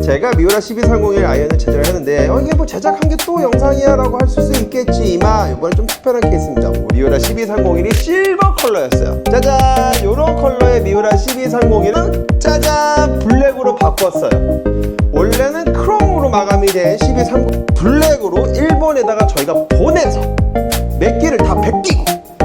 제가 미우라 12301 아이언을 제작을 했는데 이게 뭐 제작한 게 또 영상이야 라고 할 수 있겠지만 이번엔 좀 특별한 케이스입니다. 미우라 12301이 실버 컬러였어요. 짜잔! 요런 컬러의 미우라 12301은 짜잔! 블랙으로 바꿨어요. 원래는 크롬으로 마감이 된 12301 블랙으로 일본에다가 저희가 보내서 몇 개를 다 베끼고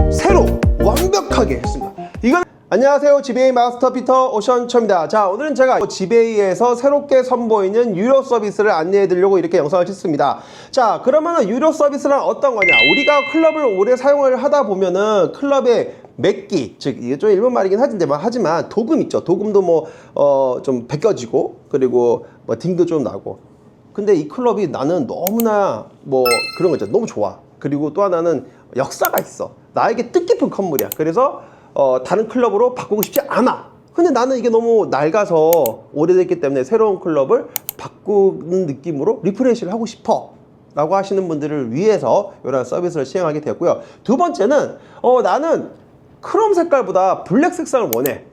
새로 완벽하게 했습니다. 이건 안녕하세요, 지베이 마스터 피터 오션처입니다. 자, 오늘은 제가 지베이에서 새롭게 선보이는 유료 서비스를 안내해 드리려고 이렇게 영상을 찍습니다. 자, 그러면은 유료 서비스란 어떤 거냐? 우리가 클럽을 오래 사용을 하다 보면은 클럽의 맥기, 즉 이게 좀 일본 말이긴 하지만 도금 있죠. 도금도 뭐 좀 벗겨지고 그리고 뭐 딩도 좀 나고. 근데 이 클럽이 나는 너무나 뭐 그런 거죠. 너무 좋아. 그리고 또 하나는 역사가 있어. 나에게 뜻깊은 선물이야. 그래서 다른 클럽으로 바꾸고 싶지 않아. 근데 나는 이게 너무 낡아서 오래됐기 때문에 새로운 클럽을 바꾸는 느낌으로 리프레시를 하고 싶어 라고 하시는 분들을 위해서 이런 서비스를 시행하게 되었고요. 두 번째는 나는 크롬 색깔보다 블랙 색상을 원해.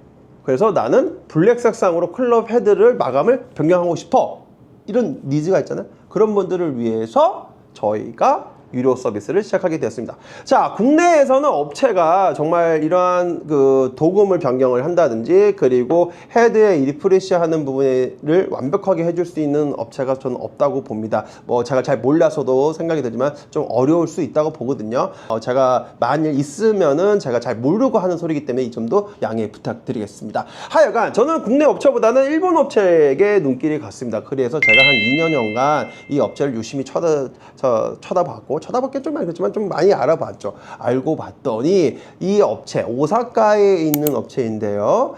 그래서 나는 블랙 색상으로 클럽 헤드를 마감을 변경하고 싶어. 이런 니즈가 있잖아요. 그런 분들을 위해서 저희가 유료 서비스를 시작하게 되었습니다. 자, 국내에서는 업체가 정말 이러한 그 도금을 변경을 한다든지 그리고 헤드에 리프레시 하는 부분을 완벽하게 해줄 수 있는 업체가 저는 없다고 봅니다. 뭐 제가 잘 몰라서도 생각이 들지만 좀 어려울 수 있다고 보거든요. 제가 만일 있으면은 제가 잘 모르고 하는 소리이기 때문에 이 점도 양해 부탁드리겠습니다. 하여간 저는 국내 업체보다는 일본 업체에게 눈길이 갔습니다. 그래서 제가 한 2년여간 이 업체를 유심히 쳐다봤고 쳐다봤긴 좀 많이 그렇지만 좀 많이 알아봤죠. 알고 봤더니 이 업체 오사카에 있는 업체인데요.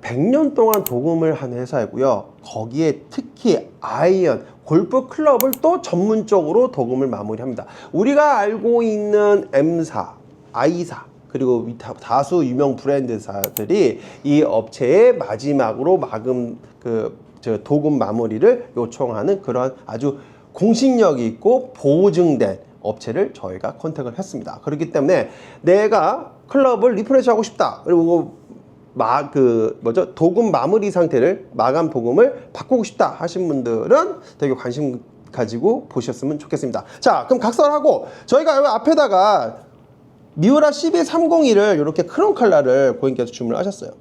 100년 동안 도금을 한 회사이고요. 거기에 특히 아이언, 골프 클럽을 또 전문적으로 도금을 마무리합니다. 우리가 알고 있는 M사, I사 그리고 다수 유명 브랜드사들이 이 업체의 마지막으로 도금 마무리를 요청하는 그런 아주 공신력이 있고 보증된 업체를 저희가 컨택을 했습니다. 그렇기 때문에 내가 클럽을 리프레시 하고 싶다. 그리고 도금 마무리 상태를 마감 도금을 바꾸고 싶다 하신 분들은 되게 관심 가지고 보셨으면 좋겠습니다. 자, 그럼 각설하고 저희가 여기 앞에다가 미우라 12301을 이렇게 크롬 컬러를 고객님께서 주문을 하셨어요.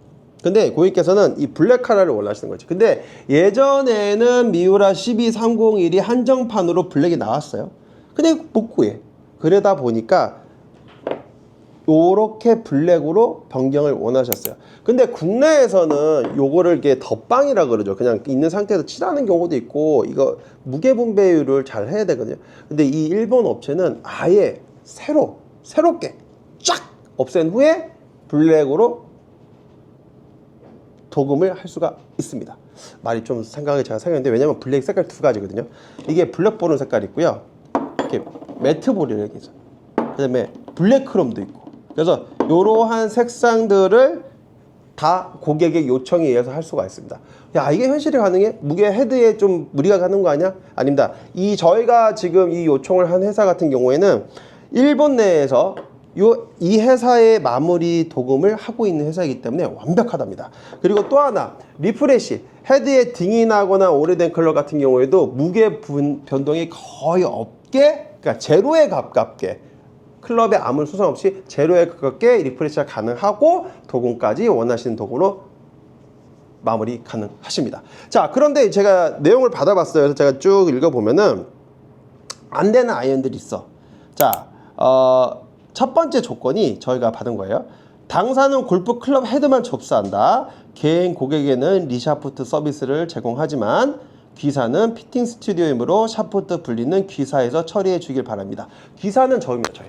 근데 고객께서는 이 블랙 컬러를 원하시는 거죠. 근데 예전에는 미우라 12301이 한정판으로 블랙이 나왔어요. 근데 못 구해. 그러다 보니까 요렇게 블랙으로 변경을 원하셨어요. 근데 국내에서는 요거를 이게 덧방이라 그러죠. 그냥 있는 상태에서 칠하는 경우도 있고 이거 무게 분배율을 잘 해야 되거든요. 근데 이 일본 업체는 아예 새롭게 쫙 없앤 후에 블랙으로 도금을 할 수가 있습니다. 말이 좀 제가 생각했는데 왜냐면 블랙 색깔 두 가지거든요. 이게 블랙볼은 색깔이 있고요. 이렇게 매트볼이라고 얘기하죠. 그 다음에 블랙 크롬도 있고. 그래서 이러한 색상들을 다 고객의 요청에 의해서 할 수가 있습니다. 야, 이게 현실이 가능해? 무게 헤드에 좀 무리가 가는 거 아니야? 아닙니다. 저희가 지금 이 요청을 한 회사 같은 경우에는 일본 내에서 이 회사의 마무리 도금을 하고 있는 회사이기 때문에 완벽하답니다. 그리고 또 하나 리프레시 헤드에 딩이 나거나 오래된 컬러 같은 경우에도 무게 변동이 거의 없게, 그러니까 제로에 가깝게 클럽에 아무 수상 없이 제로에 가깝게 리프레시가 가능하고 도금까지 원하시는 도금으로 마무리 가능하십니다. 자, 그런데 제가 내용을 받아봤어요. 그래서 제가 쭉 읽어보면은 안 되는 아이언들이 있어. 자, 첫 번째 조건이 저희가 받은 거예요. 당사는 골프 클럽 헤드만 접수한다. 개인 고객에는 리샤프트 서비스를 제공하지만 귀사는 피팅 스튜디오이므로 샤프트 분리는 귀사에서 처리해 주길 바랍니다. 귀사는 저희입니다. 저희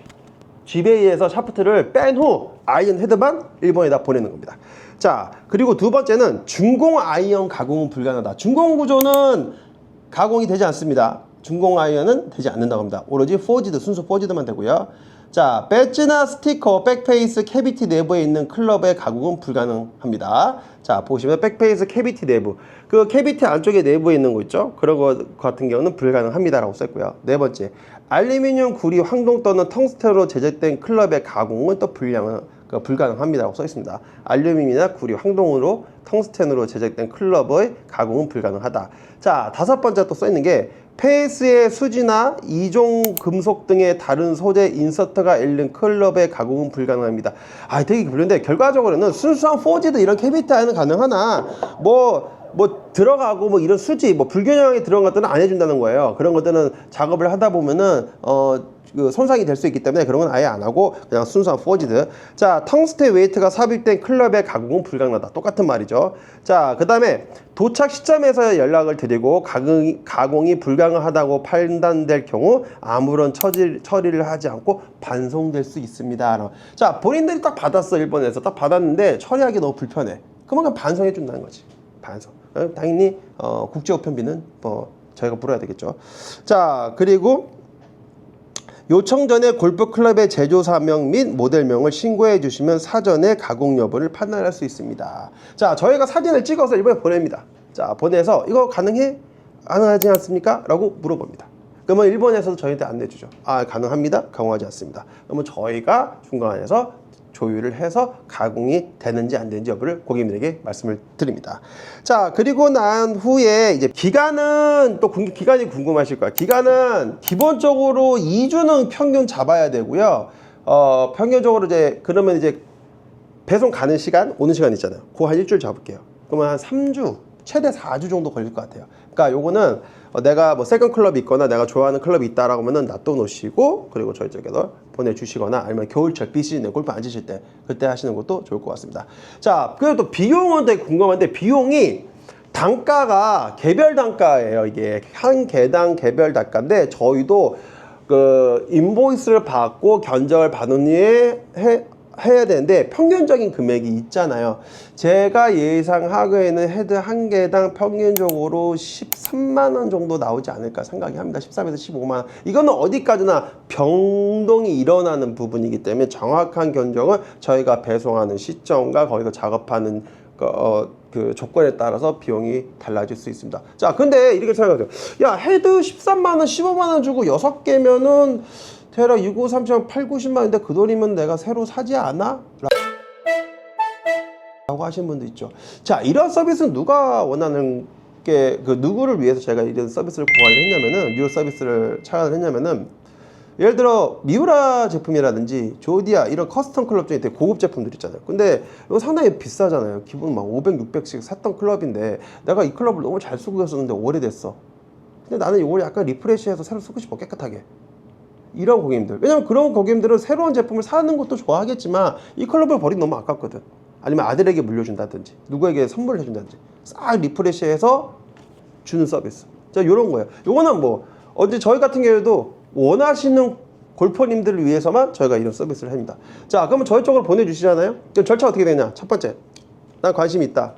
지베이에서 샤프트를 뺀 후 아이언 헤드만 일본에다 보내는 겁니다. 자, 그리고 두 번째는 중공 아이언 가공은 불가능하다. 중공 구조는 가공이 되지 않습니다. 중공 아이언은 되지 않는다고 합니다. 오로지 순수 포지드만 되고요. 자, 배지나 스티커, 백페이스, 캐비티 내부에 있는 클럽의 가공은 불가능합니다. 자, 보시면 백페이스, 캐비티 내부. 그 캐비티 안쪽에 내부에 있는 거 있죠? 그런 거 같은 경우는 불가능합니다. 라고 썼고요. 네 번째, 알루미늄, 구리, 황동 또는 텅스텐으로 제작된 클럽의 가공은 또 불가능합니다라고 써 있습니다. 알루미늄이나 구리, 황동으로, 텅스텐으로 제작된 클럽의 가공은 불가능하다. 자, 다섯 번째 또 써 있는 게 페이스의 수지나 이종 금속 등의 다른 소재 인서트가 있는 클럽의 가공은 불가능합니다. 아, 되게 그런데 결과적으로는 순수한 포지드 이런 캐비티 안은 가능하나 뭐 들어가고 뭐 이런 수지 뭐 불균형이 들어간 것들은 안 해준다는 거예요. 그런 것들은 작업을 하다 보면은 그 손상이 될 수 있기 때문에 그런 건 아예 안 하고 그냥 순수한 포지드. 자, 텅스텐 웨이트가 삽입된 클럽의 가공은 불가능하다. 똑같은 말이죠. 자, 그 다음에 도착 시점에서 연락을 드리고 가공이 불가능하다고 판단될 경우 아무런 처리를 하지 않고 반송될 수 있습니다. 자, 본인들이 딱 받았어. 일본에서 딱 받았는데 처리하기 너무 불편해. 그만큼 반송해 준다는 거지. 반송. 당연히 국제우편비는 뭐 저희가 물어야 되겠죠. 자, 그리고 요청 전에 골프클럽의 제조사명 및 모델명을 신고해 주시면 사전에 가공 여부를 판단할 수 있습니다. 자, 저희가 사진을 찍어서 일본에 보냅니다. 자, 보내서 이거 가능해? 가능하지 않습니까? 라고 물어봅니다. 그러면 일본에서도 저희한테 안내주죠. 아, 가능합니다. 가공하지 않습니다. 그러면 저희가 중간에서 조율을 해서 가공이 되는지 안 되는지 여부를 고객님에게 말씀을 드립니다. 자, 그리고 난 후에 이제 기간은 또 기간이 궁금하실 거야. 기간은 기본적으로 2주는 평균 잡아야 되고요. 평균적으로 이제 그러면 이제 배송 가는 시간, 오는 시간 있잖아요. 그거 한 일주일 잡을게요. 그러면 한 3주, 최대 4주 정도 걸릴 것 같아요. 그러니까 요거는 내가 뭐 세컨 클럽이 있거나 내가 좋아하는 클럽이 있다라고 하면은 놔둬 놓으시고 그리고 저희 쪽에서 보내주시거나 아니면 겨울철 비시즌에 골프 안 치실 때 그때 하시는 것도 좋을 것 같습니다. 자, 그리고 또 비용은 되게 궁금한데 비용이 단가가 개별 단가예요. 이게 한 개당 개별 단가인데 저희도 그 인보이스를 받고 견적을 받은 후에 해야 되는데 평균적인 금액이 있잖아요. 제가 예상하기에는 헤드 한 개당 평균적으로 13만원 정도 나오지 않을까 생각이 합니다. 13에서 15만원. 이거는 어디까지나 변동이 일어나는 부분이기 때문에 정확한 견적은 저희가 배송하는 시점과 거기서 작업하는 그 조건에 따라서 비용이 달라질 수 있습니다. 자, 근데 이렇게 생각하세요. 야, 헤드 13만원, 15만원 주고 6개면은 대략 6, 5, 3, 7, 8, 90만원인데 그 돈이면 내가 새로 사지 않아? 라고 하시는 분도 있죠. 자, 이런 서비스는 누가 원하는 게, 누구를 위해서 제가 이런 서비스를 고안을 했냐면은, 미국 서비스를 차원을 했냐면은, 예를 들어, 미우라 제품이라든지, 조디아, 이런 커스텀 클럽 중에 되게 고급 제품들 있잖아요. 근데 이거 상당히 비싸잖아요. 기본 막 500, 600씩 샀던 클럽인데, 내가 이 클럽을 너무 잘 쓰고 있었는데 오래됐어. 근데 나는 이걸 약간 리프레시해서 새로 쓰고 싶어, 깨끗하게. 이런 고객님들, 왜냐면 그런 고객님들은 새로운 제품을 사는 것도 좋아하겠지만 이 클럽을 버리기 너무 아깝거든. 아니면 아들에게 물려준다든지 누구에게 선물을 해준다든지 싹 리프레시해서 주는 서비스. 자, 요런 거예요. 요거는 뭐 언제 저희 같은 경우에도 원하시는 골퍼님들을 위해서만 저희가 이런 서비스를 합니다. 자, 그러면 저희 쪽으로 보내주시잖아요. 그럼 절차 어떻게 되냐? 첫 번째, 난 관심이 있다.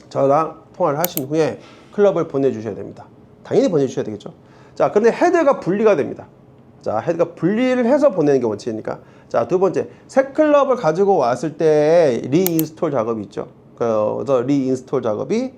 저랑 통화를 하신 후에 클럽을 보내주셔야 됩니다. 당연히 보내주셔야 되겠죠. 자, 근데 헤드가 분리가 됩니다. 자, 헤드가 분리를 해서 보내는 게 원칙이니까. 자, 두 번째, 새 클럽을 가지고 왔을 때 리인스톨 작업이 있죠. 그래서 리인스톨 작업이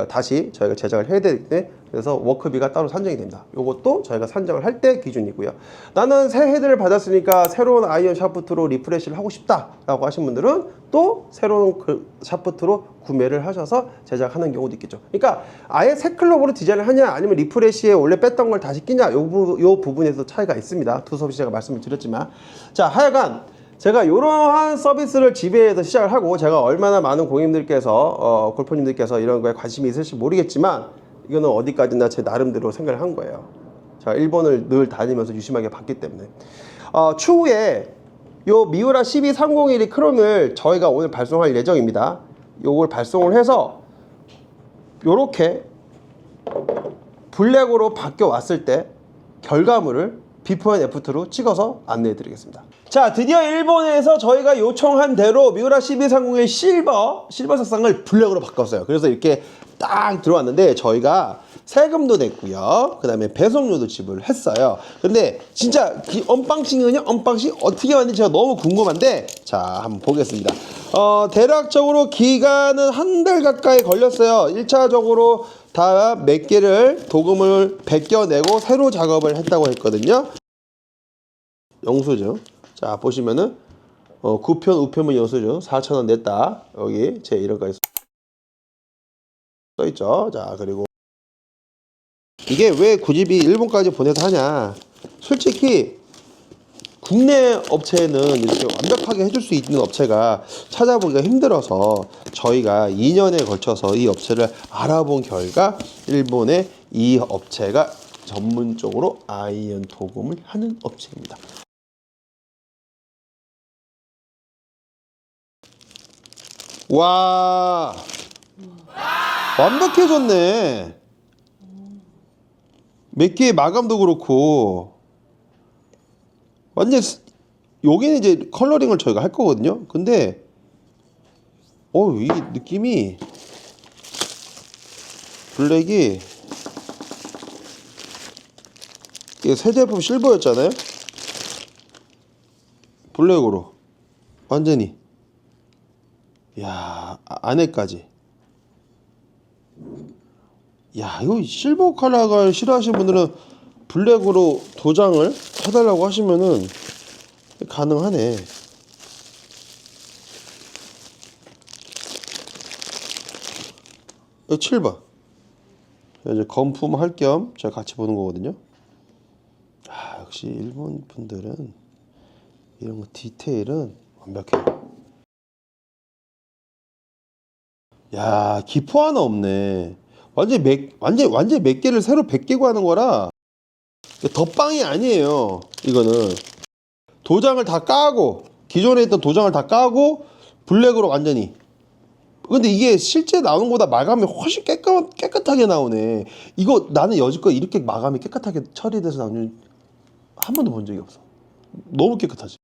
다시 저희가 제작을 해야 되기 때문에 그래서 워크비가 따로 산정이 됩니다. 이것도 저희가 산정을 할 때 기준이고요. 나는 새 헤드를 받았으니까 새로운 아이언 샤프트로 리프레시를 하고 싶다라고 하신 분들은 또 새로운 그 샤프트로 구매를 하셔서 제작하는 경우도 있겠죠. 그러니까 아예 새 클럽으로 디자인을 하냐 아니면 리프레시에 원래 뺐던 걸 다시 끼냐 요 부분에서 차이가 있습니다. 두 서비스 제가 말씀을 드렸지만, 자, 하여간 제가 이러한 서비스를 지배해서 시작을 하고 제가 얼마나 많은 고객님들께서 골퍼님들께서 이런 거에 관심이 있을지 모르겠지만 이거는 어디까지나 제 나름대로 생각을 한 거예요. 제가 일본을 늘 다니면서 유심하게 봤기 때문에. 추후에 요 미우라 12301 크롬을 저희가 오늘 발송할 예정입니다. 요걸 발송을 해서 요렇게 블랙으로 바뀌어 왔을 때 결과물을 비포 앤 애프터로 찍어서 안내해 드리겠습니다. 자, 드디어 일본에서 저희가 요청한 대로 미우라 12301 실버 색상을 블랙으로 바꿨어요. 그래서 이렇게 딱 들어왔는데 저희가 세금도 냈고요. 그 다음에 배송료도 지불했어요. 근데 진짜 언박싱은요? 언박싱 어떻게 왔는지 제가 너무 궁금한데, 자, 한번 보겠습니다. 대략적으로 기간은 한 달 가까이 걸렸어요. 1차적으로 다 몇 개를 도금을 벗겨내고 새로 작업을 했다고 했거든요. 영수증. 자, 보시면은 구편 우편물 영수증 4,000원 냈다. 여기 제 이름까지 써있죠. 자, 그리고 이게 왜 굳이 일본까지 보내서 하냐. 솔직히 국내 업체는 이렇게 완벽하게 해줄 수 있는 업체가 찾아보기가 힘들어서 저희가 2년에 걸쳐서 이 업체를 알아본 결과 일본의 이 업체가 전문적으로 아이언 도금을 하는 업체입니다. 와, 완벽해졌네. 몇 개의 마감도 그렇고 완전 여기는 이제 컬러링을 저희가 할 거거든요. 근데 이 느낌이 블랙이 이게 새 제품 실버였잖아요. 블랙으로 완전히 야 안에까지 야 이거 실버 컬러가 싫어하시는 분들은 블랙으로 도장을 해달라고 하시면은 가능하네. 이거 7번 이제 건품 할 겸 제가 같이 보는 거거든요. 역시 일본 분들은 이런 거 디테일은 완벽해요. 야 기포 하나 없네. 완전 몇 개를 새로 100개고 하는 거라 덧방이 아니에요. 이거는 도장을 다 까고 기존에 있던 도장을 다 까고 블랙으로 완전히. 근데 이게 실제 나오는 것보다 마감이 훨씬 깨끗하게 나오네. 이거 나는 여지껏 이렇게 마감이 깨끗하게 처리돼서 나오는 한 번도 본 적이 없어. 너무 깨끗하지.